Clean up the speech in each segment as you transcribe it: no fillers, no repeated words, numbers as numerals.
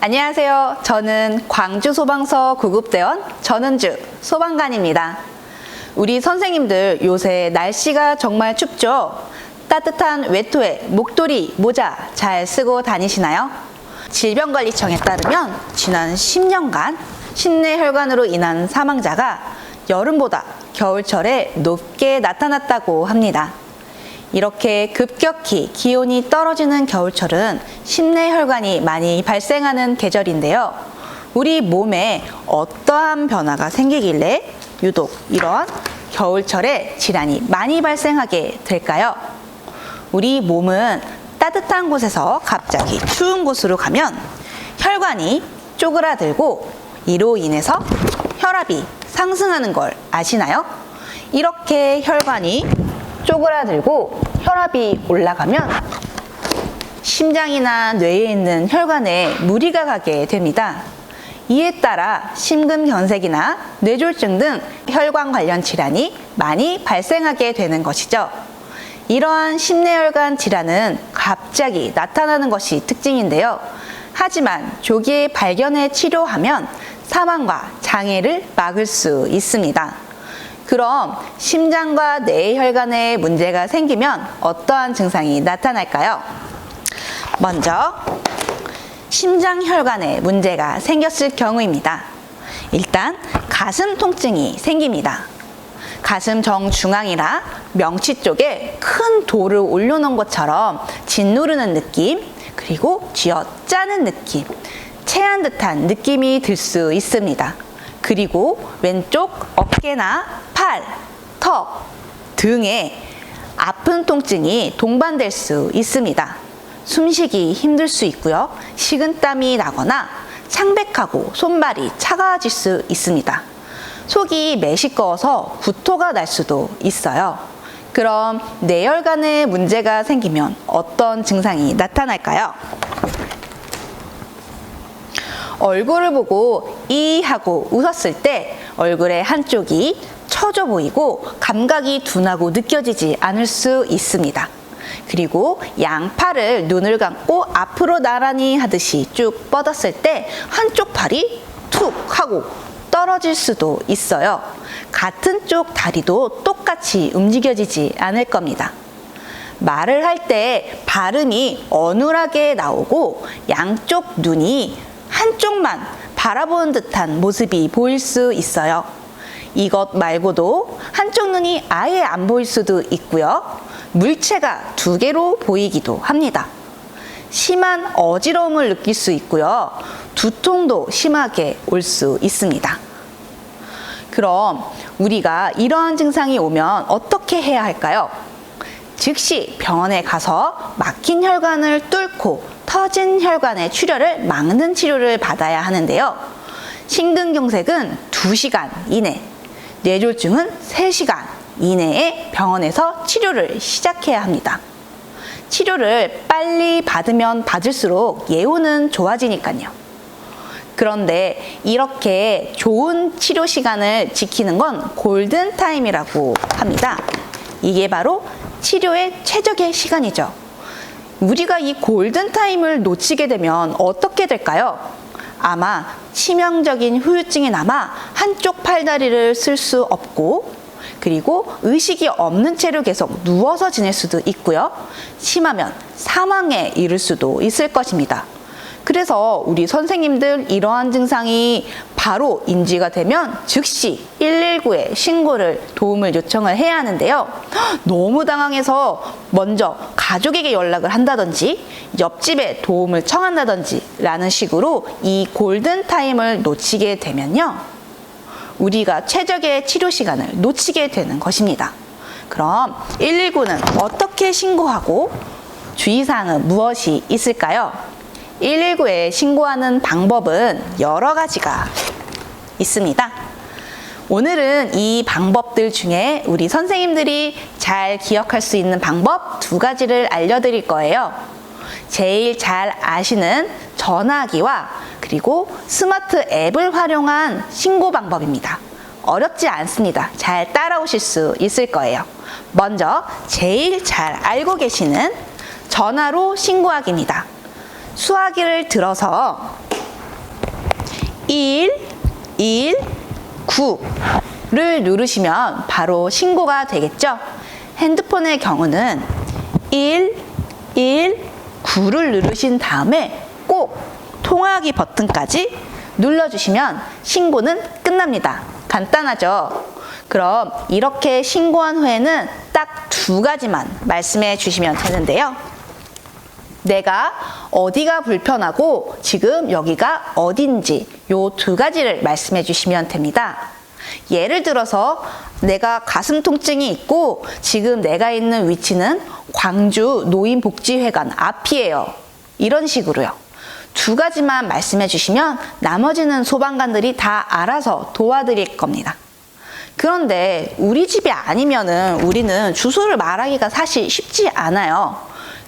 안녕하세요. 저는 광주소방서 구급대원 전은주 소방관입니다. 우리 선생님들 요새 날씨가 정말 춥죠? 따뜻한 외투에 목도리, 모자 잘 쓰고 다니시나요? 질병관리청에 따르면 지난 10년간 심내 혈관으로 인한 사망자가 여름보다 겨울철에 높게 나타났다고 합니다. 이렇게 급격히 기온이 떨어지는 겨울철은 심내 혈관이 많이 발생하는 계절인데요. 우리 몸에 어떠한 변화가 생기길래 유독 이런 겨울철에 질환이 많이 발생하게 될까요? 우리 몸은 따뜻한 곳에서 갑자기 추운 곳으로 가면 혈관이 쪼그라들고 이로 인해서 혈압이 상승하는 걸 아시나요? 이렇게 혈관이 쪼그라들고 혈압이 올라가면 심장이나 뇌에 있는 혈관에 무리가 가게 됩니다. 이에 따라 심근경색이나 뇌졸중 등 혈관 관련 질환이 많이 발생하게 되는 것이죠. 이러한 심내혈관 질환은 갑자기 나타나는 것이 특징인데요. 하지만 조기에 발견해 치료하면 사망과 장애를 막을 수 있습니다. 그럼 심장과 뇌혈관에 문제가 생기면 어떠한 증상이 나타날까요? 먼저 심장혈관에 문제가 생겼을 경우입니다. 일단 가슴 통증이 생깁니다. 가슴 정중앙이나 명치 쪽에 큰 돌을 올려놓은 것처럼 짓누르는 느낌, 그리고 쥐어짜는 느낌, 체한 듯한 느낌이 들 수 있습니다. 그리고 왼쪽 어깨나 팔, 턱 등에 아픈 통증이 동반될 수 있습니다. 숨쉬기 힘들 수 있고요. 식은땀이 나거나 창백하고 손발이 차가워질 수 있습니다. 속이 메시꺼워서 구토가 날 수도 있어요. 그럼 뇌혈관에 문제가 생기면 어떤 증상이 나타날까요? 얼굴을 보고 이 하고 웃었을 때 얼굴의 한쪽이 처져 보이고 감각이 둔하고 느껴지지 않을 수 있습니다. 그리고 양팔을 눈을 감고 앞으로 나란히 하듯이 쭉 뻗었을 때 한쪽 팔이 툭 하고 떨어질 수도 있어요. 같은 쪽 다리도 똑같이 움직여지지 않을 겁니다. 말을 할 때 발음이 어눌하게 나오고 양쪽 눈이 한쪽만 바라보는 듯한 모습이 보일 수 있어요. 이것 말고도 한쪽 눈이 아예 안 보일 수도 있고요. 물체가 두 개로 보이기도 합니다. 심한 어지러움을 느낄 수 있고요. 두통도 심하게 올 수 있습니다. 그럼 우리가 이러한 증상이 오면 어떻게 해야 할까요? 즉시 병원에 가서 막힌 혈관을 뚫고 터진 혈관의 출혈을 막는 치료를 받아야 하는데요. 심근경색은 2시간 이내, 뇌졸중은 3시간 이내에 병원에서 치료를 시작해야 합니다. 치료를 빨리 받으면 받을수록 예후는 좋아지니까요. 그런데 이렇게 좋은 치료 시간을 지키는 건 골든타임이라고 합니다. 이게 바로 치료의 최적의 시간이죠. 우리가 이 골든타임을 놓치게 되면 어떻게 될까요? 아마 치명적인 후유증이 남아 한쪽 팔다리를 쓸 수 없고, 그리고 의식이 없는 채로 계속 누워서 지낼 수도 있고요. 심하면 사망에 이를 수도 있을 것입니다. 그래서 우리 선생님들 이러한 증상이 바로 인지가 되면 즉시 119에 신고를 도움을 요청을 해야 하는데요. 너무 당황해서 먼저 가족에게 연락을 한다든지 옆집에 도움을 청한다든지 라는 식으로 이 골든타임을 놓치게 되면요. 우리가 최적의 치료 시간을 놓치게 되는 것입니다. 그럼 119는 어떻게 신고하고 주의사항은 무엇이 있을까요? 119에 신고하는 방법은 여러 가지가 있습니다. 오늘은 이 방법들 중에 우리 선생님들이 잘 기억할 수 있는 방법 2가지를 알려드릴 거예요. 제일 잘 아시는 전화기와 그리고 스마트 앱을 활용한 신고 방법입니다. 어렵지 않습니다. 잘 따라오실 수 있을 거예요. 먼저 제일 잘 알고 계시는 전화로 신고하기입니다. 수화기를 들어서 119를 누르시면 바로 신고가 되겠죠? 핸드폰의 경우는 119를 누르신 다음에 꼭 통화하기 버튼까지 눌러주시면 신고는 끝납니다. 간단하죠? 그럼 이렇게 신고한 후에는 딱 2가지만 말씀해 주시면 되는데요. 내가 어디가 불편하고 지금 여기가 어딘지 요 2가지를 말씀해 주시면 됩니다. 예를 들어서 내가 가슴 통증이 있고 지금 내가 있는 위치는 광주 노인복지회관 앞이에요. 이런 식으로요. 2가지만 말씀해 주시면 나머지는 소방관들이 다 알아서 도와드릴 겁니다. 그런데 우리 집이 아니면은 우리는 주소를 말하기가 사실 쉽지 않아요.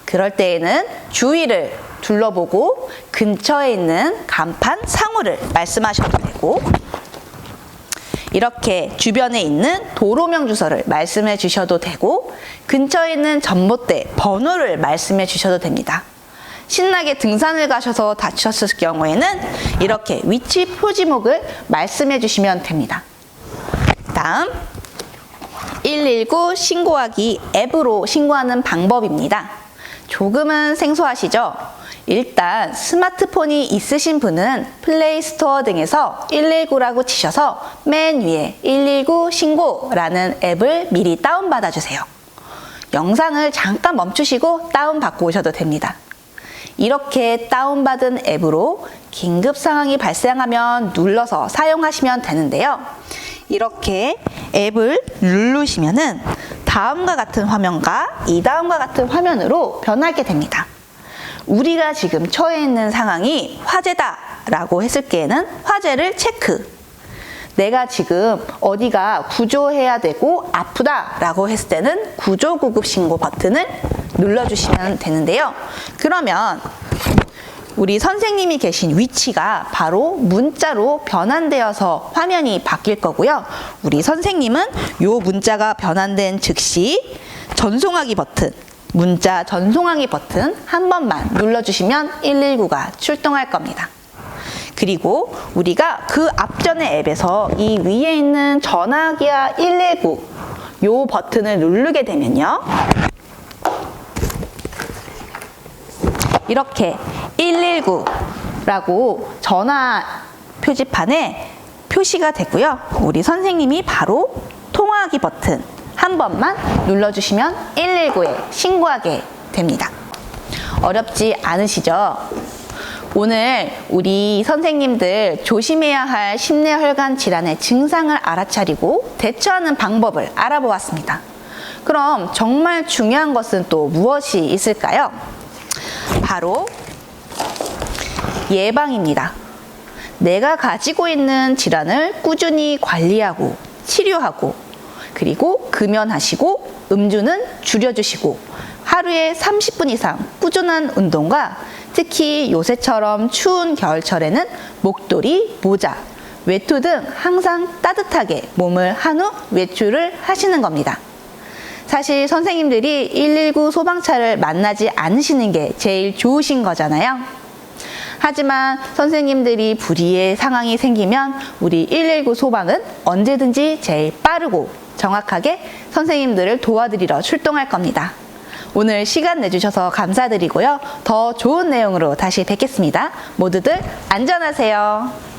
그럴 때에는 주위를 둘러보고 근처에 있는 간판 상호를 말씀하셔도 되고, 이렇게 주변에 있는 도로명 주소를 말씀해 주셔도 되고, 근처에 있는 전봇대 번호를 말씀해 주셔도 됩니다. 신나게 등산을 가셔서 다치셨을 경우에는 이렇게 위치 표지목을 말씀해 주시면 됩니다. 다음 119 신고하기 앱으로 신고하는 방법입니다. 조금은 생소하시죠? 일단 스마트폰이 있으신 분은 플레이스토어 등에서 119라고 치셔서 맨 위에 119 신고라는 앱을 미리 다운받아 주세요. 영상을 잠깐 멈추시고 다운받고 오셔도 됩니다. 이렇게 다운받은 앱으로 긴급 상황이 발생하면 눌러서 사용하시면 되는데요. 이렇게 앱을 누르시면은 다음과 같은 화면과 이 다음과 같은 화면으로 변하게 됩니다. 우리가 지금 처해 있는 상황이 화재다 라고 했을 때에는 화재를 체크, 내가 지금 어디가 구조해야 되고 아프다 라고 했을 때는 구조구급 신고 버튼을 눌러주시면 되는데요. 그러면 우리 선생님이 계신 위치가 바로 문자로 변환되어서 화면이 바뀔 거고요. 우리 선생님은 요 문자가 변환된 즉시 전송하기 버튼, 문자 전송하기 버튼 한 번만 눌러주시면 119가 출동할 겁니다. 그리고 우리가 그 앞전의 앱에서 이 위에 있는 전화기와 119 요 버튼을 누르게 되면요. 이렇게 119라고 전화 표지판에 표시가 되고요. 우리 선생님이 바로 통화하기 버튼 한 번만 눌러주시면 119에 신고하게 됩니다. 어렵지 않으시죠? 오늘 우리 선생님들 조심해야 할 심뇌혈관 질환의 증상을 알아차리고 대처하는 방법을 알아보았습니다. 그럼 정말 중요한 것은 또 무엇이 있을까요? 바로 예방입니다. 내가 가지고 있는 질환을 꾸준히 관리하고 치료하고, 그리고 금연하시고 음주는 줄여주시고, 하루에 30분 이상 꾸준한 운동과 특히 요새처럼 추운 겨울철에는 목도리, 모자, 외투 등 항상 따뜻하게 몸을 한 후 외출을 하시는 겁니다. 사실 선생님들이 119 소방차를 만나지 않으시는 게 제일 좋으신 거잖아요. 하지만 선생님들이 불의의 상황이 생기면 우리 119 소방은 언제든지 제일 빠르고 정확하게 선생님들을 도와드리러 출동할 겁니다. 오늘 시간 내주셔서 감사드리고요. 더 좋은 내용으로 다시 뵙겠습니다. 모두들 안전하세요.